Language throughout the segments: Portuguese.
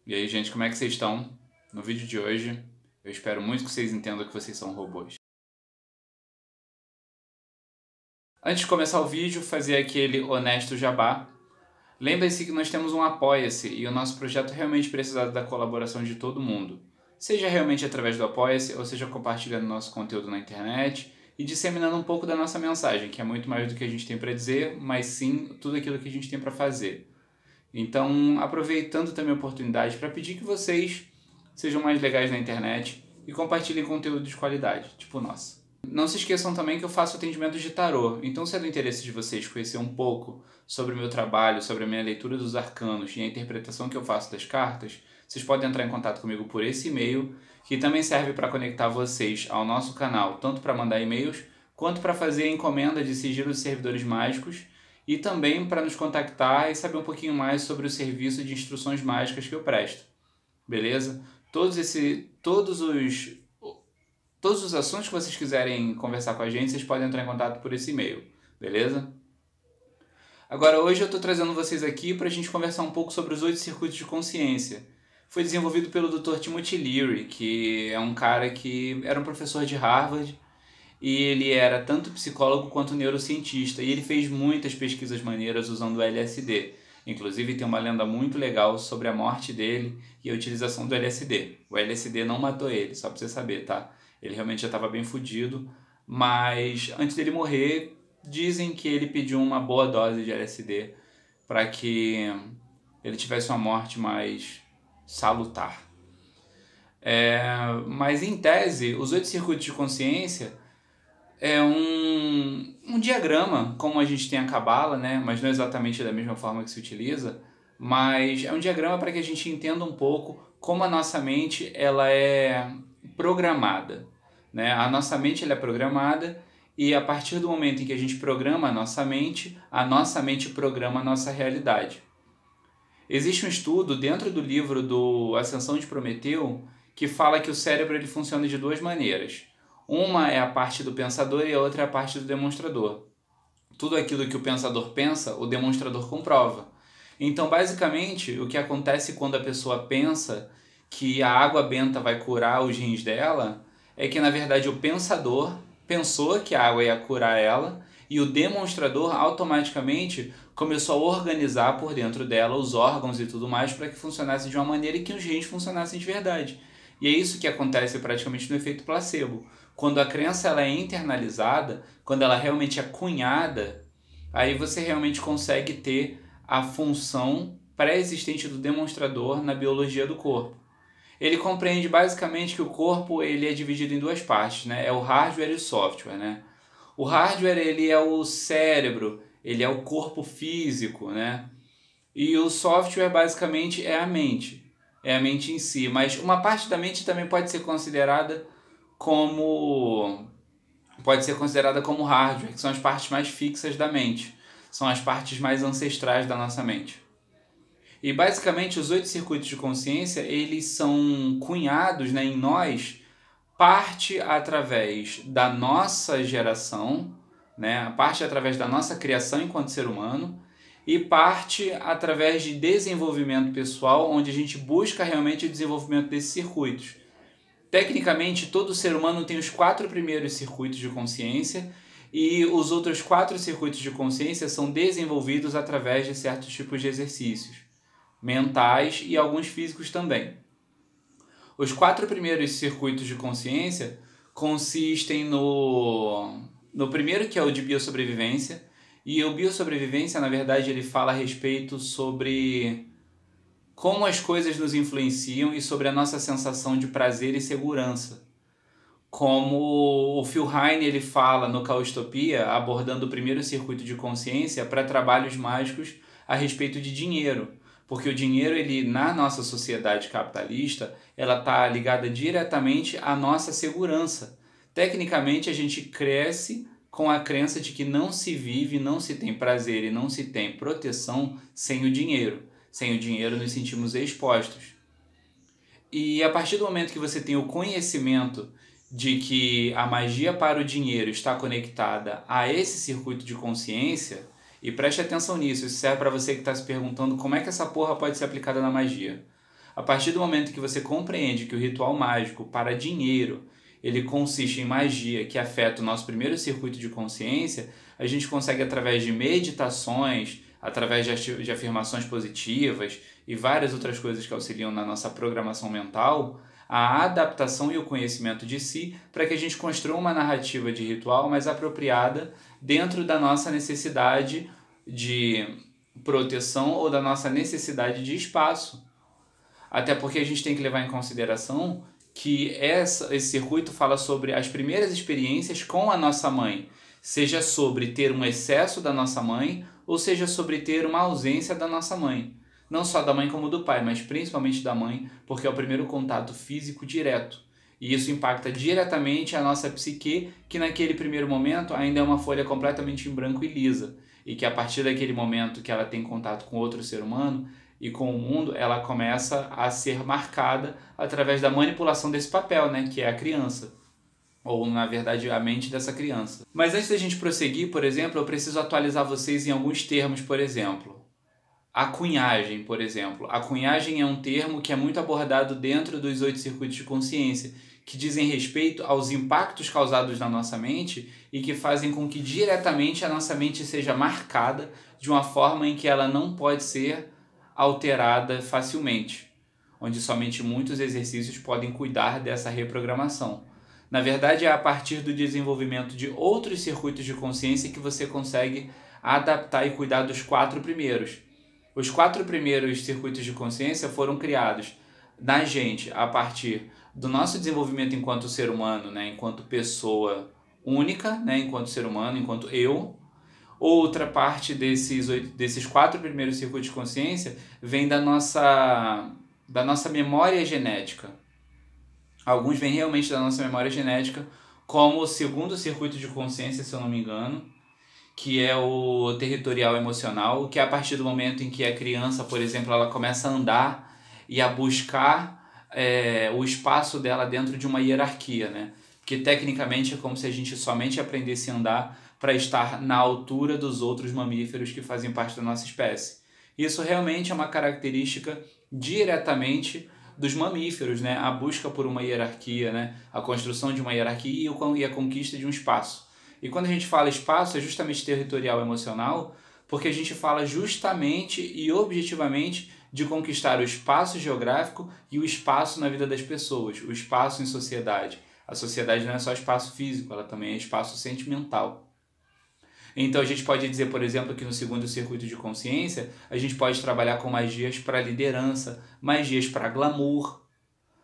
E aí, gente, como é que vocês estão? No vídeo de hoje, eu espero muito que vocês entendam que vocês são robôs. Antes de começar o vídeo, fazer aquele honesto jabá. Lembre-se que nós temos um Apoia-se e o nosso projeto realmente precisa da colaboração de todo mundo. Seja realmente através do Apoia-se, ou seja compartilhando nosso conteúdo na internet e disseminando um pouco da nossa mensagem, que é muito mais do que a gente tem para dizer, mas sim tudo aquilo que a gente tem para fazer. Então, aproveitando também a oportunidade para pedir que vocês sejam mais legais na internet e compartilhem conteúdo de qualidade, tipo o nosso. Não se esqueçam também que eu faço atendimento de tarô, então se é do interesse de vocês conhecer um pouco sobre o meu trabalho, sobre a minha leitura dos arcanos e a interpretação que eu faço das cartas, vocês podem entrar em contato comigo por esse e-mail, que também serve para conectar vocês ao nosso canal, tanto para mandar e-mails, quanto para fazer a encomenda de sigilo de servidores mágicos, e também para nos contactar e saber um pouquinho mais sobre o serviço de instruções mágicas que eu presto. Beleza? Todos os assuntos que vocês quiserem conversar com a gente, vocês podem entrar em contato por esse e-mail. Beleza? Agora, hoje eu estou trazendo vocês aqui para a gente conversar um pouco sobre os 8 circuitos de consciência. Foi desenvolvido pelo Dr. Timothy Leary, que é um cara que era um professor de Harvard, e ele era tanto psicólogo quanto neurocientista, e ele fez muitas pesquisas maneiras usando o LSD. Inclusive tem uma lenda muito legal sobre a morte dele e a utilização do LSD. O LSD não matou ele, só pra você saber, tá? Ele realmente já estava bem fudido, mas antes dele morrer, dizem que ele pediu uma boa dose de LSD para que ele tivesse uma morte mais salutar. Mas em tese, os 8 circuitos de consciência é um diagrama, como a gente tem a Cabala, né? Mas não exatamente da mesma forma que se utiliza, mas é um diagrama para que a gente entenda um pouco como a nossa mente ela é programada, né? A nossa mente ela é programada e a partir do momento em que a gente programa a nossa mente programa a nossa realidade. Existe um estudo dentro do livro do Ascensão de Prometeu que fala que o cérebro ele funciona de duas maneiras. Uma é a parte do pensador e a outra é a parte do demonstrador. Tudo aquilo que o pensador pensa, o demonstrador comprova. Então, basicamente, o que acontece quando a pessoa pensa que a água benta vai curar os rins dela, é que, na verdade, o pensador pensou que a água ia curar ela e o demonstrador automaticamente começou a organizar por dentro dela os órgãos e tudo mais para que funcionasse de uma maneira que os rins funcionassem de verdade. E é isso que acontece praticamente no efeito placebo. Quando a crença ela é internalizada, quando ela realmente é cunhada, aí você realmente consegue ter a função pré-existente do demonstrador na biologia do corpo. Ele compreende basicamente que o corpo ele é dividido em duas partes, né? É o hardware e o software, né? O hardware ele é o cérebro, ele é o corpo físico, né? E o software basicamente é a mente em si. Mas uma parte da mente também como pode ser considerada como hardware, que são as partes mais fixas da mente, são as partes mais ancestrais da nossa mente. E basicamente os 8 circuitos de consciência eles são cunhados, né, em nós, parte através da nossa geração, né, parte através da nossa criação enquanto ser humano e parte através de desenvolvimento pessoal, onde a gente busca realmente o desenvolvimento desses circuitos. Tecnicamente, todo ser humano tem os 4 primeiros circuitos de consciência e os outros 4 circuitos de consciência são desenvolvidos através de certos tipos de exercícios mentais e alguns físicos também. Os 4 primeiros circuitos de consciência consistem no primeiro, que é o de biossobrevivência, e o biossobrevivência, na verdade, ele fala a respeito sobre como as coisas nos influenciam e sobre a nossa sensação de prazer e segurança. Como o Phil Heine ele fala no Caostopia, abordando o primeiro circuito de consciência para trabalhos mágicos a respeito de dinheiro. Porque o dinheiro, ele, na nossa sociedade capitalista, ela está ligada diretamente à nossa segurança. Tecnicamente, a gente cresce com a crença de que não se vive, não se tem prazer e não se tem proteção sem o dinheiro. Sem o dinheiro, nos sentimos expostos. E a partir do momento que você tem o conhecimento de que a magia para o dinheiro está conectada a esse circuito de consciência, e preste atenção nisso, isso serve para você que está se perguntando como é que essa porra pode ser aplicada na magia. A partir do momento que você compreende que o ritual mágico para dinheiro ele consiste em magia que afeta o nosso primeiro circuito de consciência, a gente consegue, através de meditações, através de afirmações positivas e várias outras coisas que auxiliam na nossa programação mental, a adaptação e o conhecimento de si para que a gente construa uma narrativa de ritual mais apropriada dentro da nossa necessidade de proteção ou da nossa necessidade de espaço. Até porque a gente tem que levar em consideração que esse circuito fala sobre as primeiras experiências com a nossa mãe, seja sobre ter um excesso da nossa mãe ou seja sobre ter uma ausência da nossa mãe. Não só da mãe como do pai, mas principalmente da mãe, porque é o primeiro contato físico direto. E isso impacta diretamente a nossa psique, que naquele primeiro momento ainda é uma folha completamente em branco e lisa. E que a partir daquele momento que ela tem contato com outro ser humano e com o mundo, ela começa a ser marcada através da manipulação desse papel, né, que é a criança. Ou, na verdade, a mente dessa criança. Mas antes da gente prosseguir, por exemplo, eu preciso atualizar vocês em alguns termos, por exemplo. A cunhagem, por exemplo. A cunhagem é um termo que é muito abordado dentro dos 8 circuitos de consciência, que dizem respeito aos impactos causados na nossa mente e que fazem com que diretamente a nossa mente seja marcada de uma forma em que ela não pode ser alterada facilmente, onde somente muitos exercícios podem cuidar dessa reprogramação. Na verdade, é a partir do desenvolvimento de outros circuitos de consciência que você consegue adaptar e cuidar dos 4 primeiros. Os 4 primeiros circuitos de consciência foram criados na gente a partir do nosso desenvolvimento enquanto ser humano, né, enquanto pessoa única, né, enquanto ser humano, enquanto eu. Outra parte desses 4 primeiros circuitos de consciência vem da nossa memória genética. Alguns vêm realmente da nossa memória genética, como o segundo circuito de consciência, se eu não me engano, que é o territorial emocional, que é a partir do momento em que a criança, por exemplo, ela começa a andar e a buscar o espaço dela dentro de uma hierarquia, né? Que tecnicamente é como se a gente somente aprendesse a andar para estar na altura dos outros mamíferos que fazem parte da nossa espécie. Isso realmente é uma característica diretamente dos mamíferos, né? A busca por uma hierarquia, né? A construção de uma hierarquia e a conquista de um espaço. E quando a gente fala espaço, é justamente territorial emocional, porque a gente fala justamente e objetivamente de conquistar o espaço geográfico e o espaço na vida das pessoas, o espaço em sociedade. A sociedade não é só espaço físico, ela também é espaço sentimental. Então a gente pode dizer, por exemplo, que no segundo circuito de consciência, a gente pode trabalhar com magias para liderança, magias para glamour,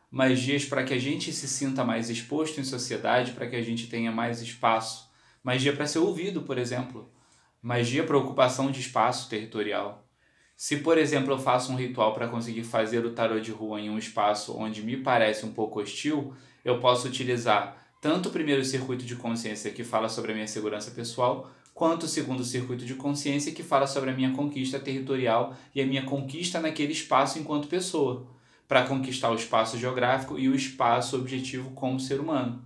magias para que a gente se sinta mais exposto em sociedade, para que a gente tenha mais espaço. Magia para ser ouvido, por exemplo. Magia para ocupação de espaço territorial. Se, por exemplo, eu faço um ritual para conseguir fazer o tarô de rua em um espaço onde me parece um pouco hostil, eu posso utilizar tanto o primeiro circuito de consciência que fala sobre a minha segurança pessoal, quanto o segundo circuito de consciência que fala sobre a minha conquista territorial e a minha conquista naquele espaço enquanto pessoa, para conquistar o espaço geográfico e o espaço objetivo como ser humano.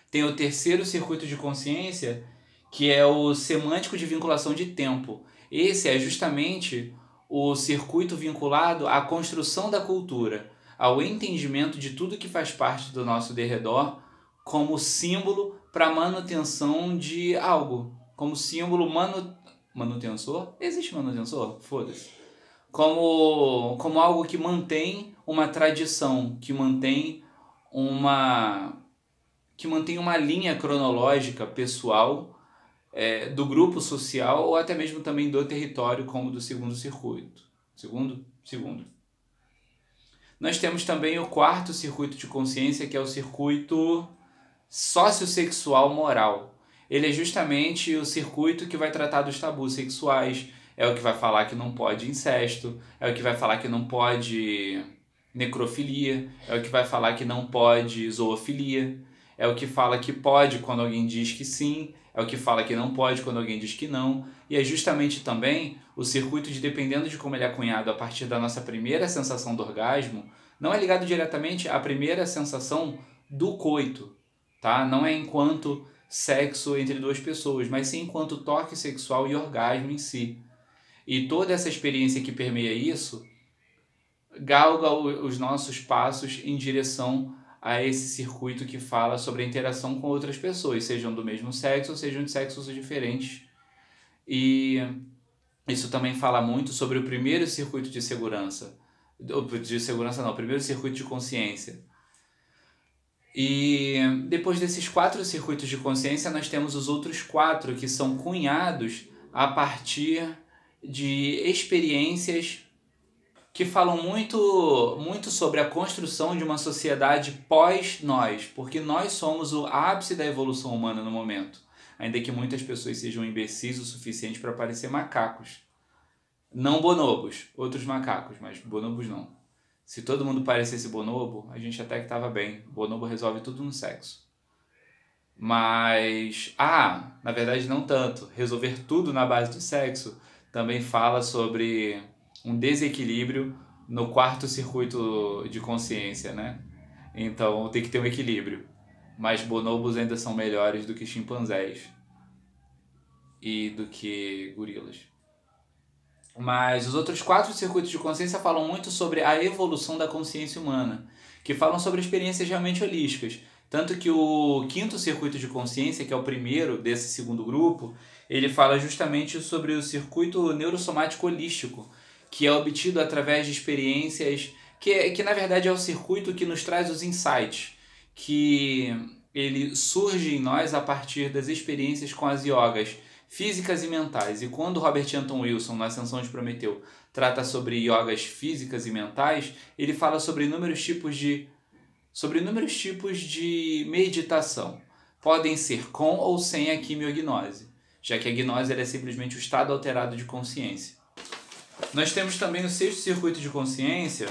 Tem o terceiro circuito de consciência, que é o semântico de vinculação de tempo. Esse é justamente o circuito vinculado à construção da cultura, ao entendimento de tudo que faz parte do nosso derredor como símbolo para manutenção de algo. Como símbolo manutensor? Existe manutensor? Foda-se. Como algo que mantém uma tradição, que mantém uma linha cronológica pessoal do grupo social ou até mesmo também do território, como do segundo circuito. Segundo. Nós temos também o quarto circuito de consciência, que é o circuito sociossexual moral. Ele é justamente o circuito que vai tratar dos tabus sexuais, é o que vai falar que não pode incesto, é o que vai falar que não pode necrofilia, é o que vai falar que não pode zoofilia, é o que fala que pode quando alguém diz que sim, é o que fala que não pode quando alguém diz que não, e é justamente também o circuito de, dependendo de como ele é cunhado a partir da nossa primeira sensação do orgasmo, não é ligado diretamente à primeira sensação do coito, tá? Não é enquanto sexo entre duas pessoas, mas sim enquanto toque sexual e orgasmo em si. E toda essa experiência que permeia isso galga os nossos passos em direção a esse circuito que fala sobre a interação com outras pessoas, sejam do mesmo sexo ou sejam de sexos diferentes. E isso também fala muito sobre o primeiro circuito de segurança. De segurança não, o primeiro circuito de consciência. E depois desses 4 circuitos de consciência, nós temos os outros 4 que são cunhados a partir de experiências que falam muito sobre a construção de uma sociedade pós-nós, porque nós somos o ápice da evolução humana no momento, ainda que muitas pessoas sejam imbecis o suficiente para parecer macacos. Não bonobos, outros macacos, mas bonobos não. Se todo mundo parecesse bonobo, a gente até que estava bem. Bonobo resolve tudo no sexo. Mas, na verdade não tanto. Resolver tudo na base do sexo também fala sobre um desequilíbrio no 4º circuito de consciência, né? Então tem que ter um equilíbrio. Mas bonobos ainda são melhores do que chimpanzés e do que gorilas. Mas os outros 4 circuitos de consciência falam muito sobre a evolução da consciência humana, que falam sobre experiências realmente holísticas. Tanto que o 5º circuito de consciência, que é o primeiro desse 2º grupo, ele fala justamente sobre o circuito neurosomático holístico, que é obtido através de experiências, que na verdade é o circuito que nos traz os insights, que ele surge em nós a partir das experiências com as yogas físicas e mentais. E quando Robert Anton Wilson, na Ascensão de Prometeu, trata sobre yogas físicas e mentais, ele fala sobre inúmeros tipos de meditação. Podem ser com ou sem a quimiognose, já que a gnose é simplesmente o estado alterado de consciência. Nós temos também o 6º circuito de consciência,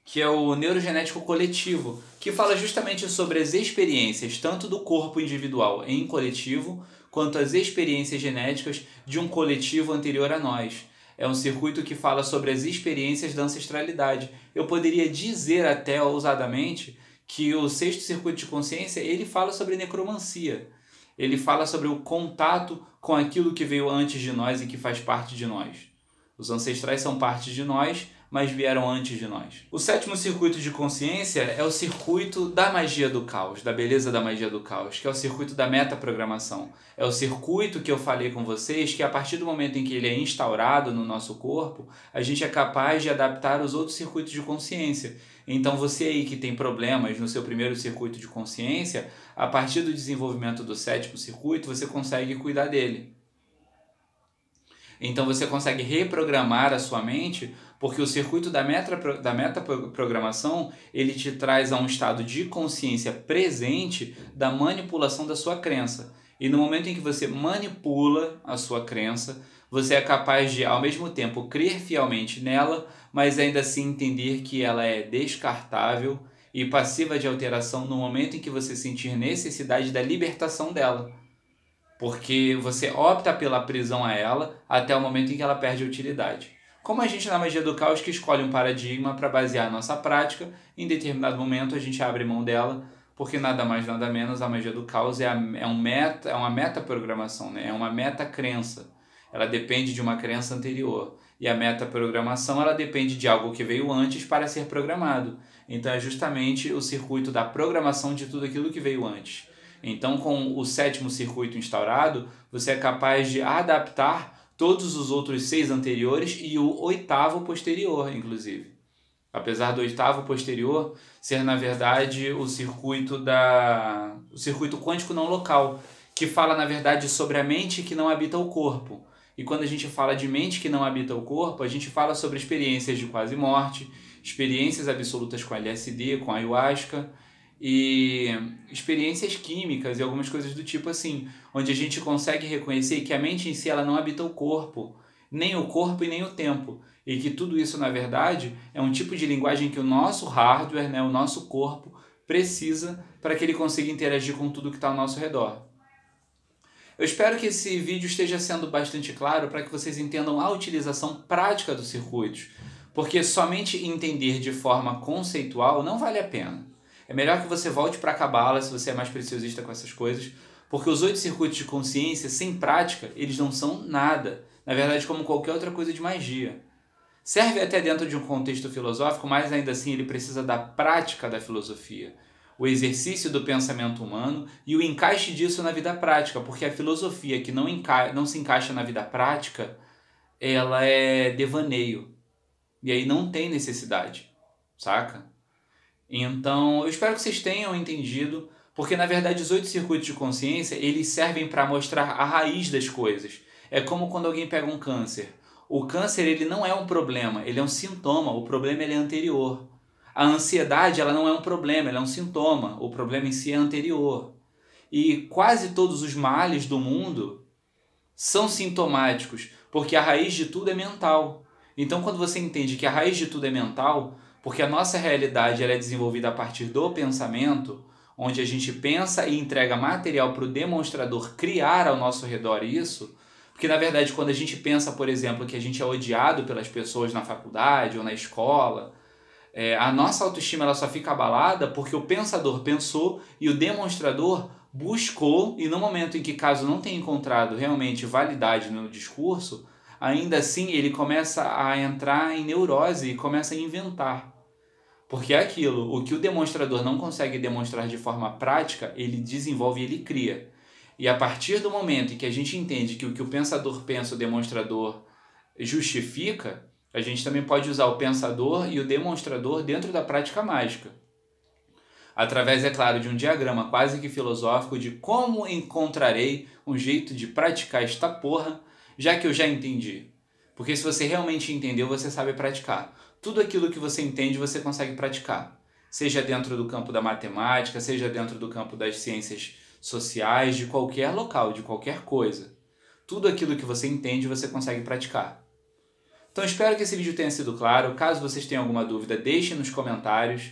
que é o neurogenético coletivo, que fala justamente sobre as experiências tanto do corpo individual em coletivo, quanto as experiências genéticas de um coletivo anterior a nós. É um circuito que fala sobre as experiências da ancestralidade. Eu poderia dizer até ousadamente que o 6º circuito de consciência ele fala sobre necromancia. Ele fala sobre o contato com aquilo que veio antes de nós e que faz parte de nós. Os ancestrais são parte de nós, mas vieram antes de nós. O 7º circuito de consciência é o circuito da magia do caos, da beleza da magia do caos, que é o circuito da metaprogramação. É o circuito que eu falei com vocês, que a partir do momento em que ele é instaurado no nosso corpo, a gente é capaz de adaptar os outros circuitos de consciência. Então você aí que tem problemas no seu primeiro circuito de consciência, a partir do desenvolvimento do 7º circuito, você consegue cuidar dele. Então você consegue reprogramar a sua mente, porque o circuito da metaprogramação ele te traz a um estado de consciência presente da manipulação da sua crença. E no momento em que você manipula a sua crença, você é capaz de, ao mesmo tempo, crer fielmente nela, mas ainda assim entender que ela é descartável e passiva de alteração no momento em que você sentir necessidade da libertação dela. Porque você opta pela prisão a ela até o momento em que ela perde a utilidade. Como a gente na magia do caos que escolhe um paradigma para basear a nossa prática, em determinado momento a gente abre mão dela, porque nada mais nada menos a magia do caos é uma metaprogramação, né? É uma metacrença. Ela depende de uma crença anterior. E a metaprogramação ela depende de algo que veio antes para ser programado. Então é justamente o circuito da programação de tudo aquilo que veio antes. Então, com o 7º circuito instaurado, você é capaz de adaptar todos os outros 6 anteriores e o 8º posterior, inclusive. Apesar do 8º posterior ser, na verdade, o circuito quântico não local, que fala, na verdade, sobre a mente que não habita o corpo. E quando a gente fala de mente que não habita o corpo, a gente fala sobre experiências de quase morte, experiências absolutas com LSD, com ayahuasca, e experiências químicas e algumas coisas do tipo assim, onde a gente consegue reconhecer que a mente em si ela não habita o corpo e nem o tempo, e que tudo isso na verdade é um tipo de linguagem que o nosso hardware, né, o nosso corpo precisa para que ele consiga interagir com tudo que está ao nosso redor. Eu espero que esse vídeo esteja sendo bastante claro para que vocês entendam a utilização prática dos circuitos, porque somente entender de forma conceitual não vale a pena. É melhor que você volte para a Cabala se você é mais preciosista com essas coisas, porque os 8 circuitos de consciência, sem prática, eles não são nada. Na verdade, como qualquer outra coisa de magia. Serve até dentro de um contexto filosófico, mas ainda assim ele precisa da prática da filosofia, o exercício do pensamento humano e o encaixe disso na vida prática, porque a filosofia que não se encaixa na vida prática, ela é devaneio, e aí não tem necessidade, saca? Então, eu espero que vocês tenham entendido, porque na verdade os 8 circuitos de consciência, eles servem para mostrar a raiz das coisas. É como quando alguém pega um câncer. O câncer, ele não é um problema, ele é um sintoma, o problema ele é anterior. A ansiedade, ela não é um problema, ela é um sintoma, o problema em si é anterior. E quase todos os males do mundo são sintomáticos, porque a raiz de tudo é mental. Então, quando você entende que a raiz de tudo é mental, porque a nossa realidade ela é desenvolvida a partir do pensamento, onde a gente pensa e entrega material para o demonstrador criar ao nosso redor isso, porque na verdade quando a gente pensa, por exemplo, que a gente é odiado pelas pessoas na faculdade ou na escola, a nossa autoestima ela só fica abalada porque o pensador pensou e o demonstrador buscou, e no momento em que caso não tenha encontrado realmente validade no discurso, ainda assim ele começa a entrar em neurose e começa a inventar. Porque é aquilo, o que o demonstrador não consegue demonstrar de forma prática, ele desenvolve e ele cria. E a partir do momento em que a gente entende que o pensador pensa, o demonstrador justifica, a gente também pode usar o pensador e o demonstrador dentro da prática mágica. Através, é claro, de um diagrama quase que filosófico de como encontrarei um jeito de praticar esta porra, já que eu já entendi. Porque se você realmente entendeu, você sabe praticar. Tudo aquilo que você entende, você consegue praticar. Seja dentro do campo da matemática, seja dentro do campo das ciências sociais, de qualquer local, de qualquer coisa. Tudo aquilo que você entende, você consegue praticar. Então espero que esse vídeo tenha sido claro. Caso vocês tenham alguma dúvida, deixem nos comentários.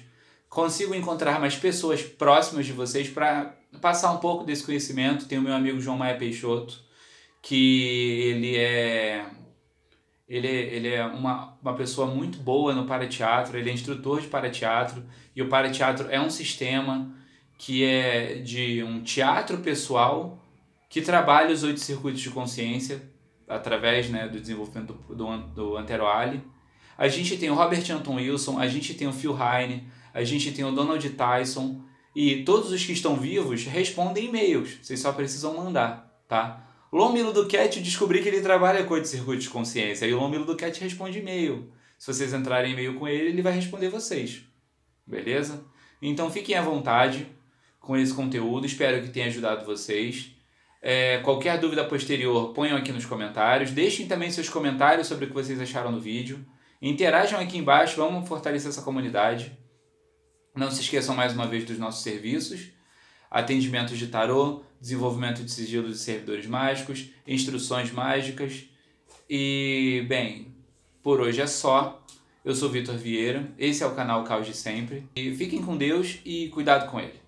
Consigo encontrar mais pessoas próximas de vocês para passar um pouco desse conhecimento. Tem o meu amigo João Maia Peixoto, que ele é uma pessoa muito boa no parateatro, ele é instrutor de parateatro, e o parateatro é um sistema que é de um teatro pessoal que trabalha os 8 circuitos de consciência através, né, do desenvolvimento do Antero Ali. A gente tem o Robert Anton Wilson, a gente tem o Phil Heine, a gente tem o Donald Tyson, e todos os que estão vivos respondem e-mails, vocês só precisam mandar, tá? Lomilo Duquette, eu descobri que ele trabalha com 8 circuitos de consciência, e o Lomilo Duquette responde e-mail. Se vocês entrarem em e-mail com ele, ele vai responder vocês, beleza? Então fiquem à vontade com esse conteúdo, espero que tenha ajudado vocês. Qualquer dúvida posterior, ponham aqui nos comentários. Deixem também seus comentários sobre o que vocês acharam do vídeo. Interajam aqui embaixo, vamos fortalecer essa comunidade. Não se esqueçam mais uma vez dos nossos serviços. Atendimentos de tarô, desenvolvimento de sigilo de servidores mágicos, instruções mágicas. E, bem, por hoje é só. Eu sou Vitor Vieira, esse é o canal Caos de Sempre. E fiquem com Deus e cuidado com ele.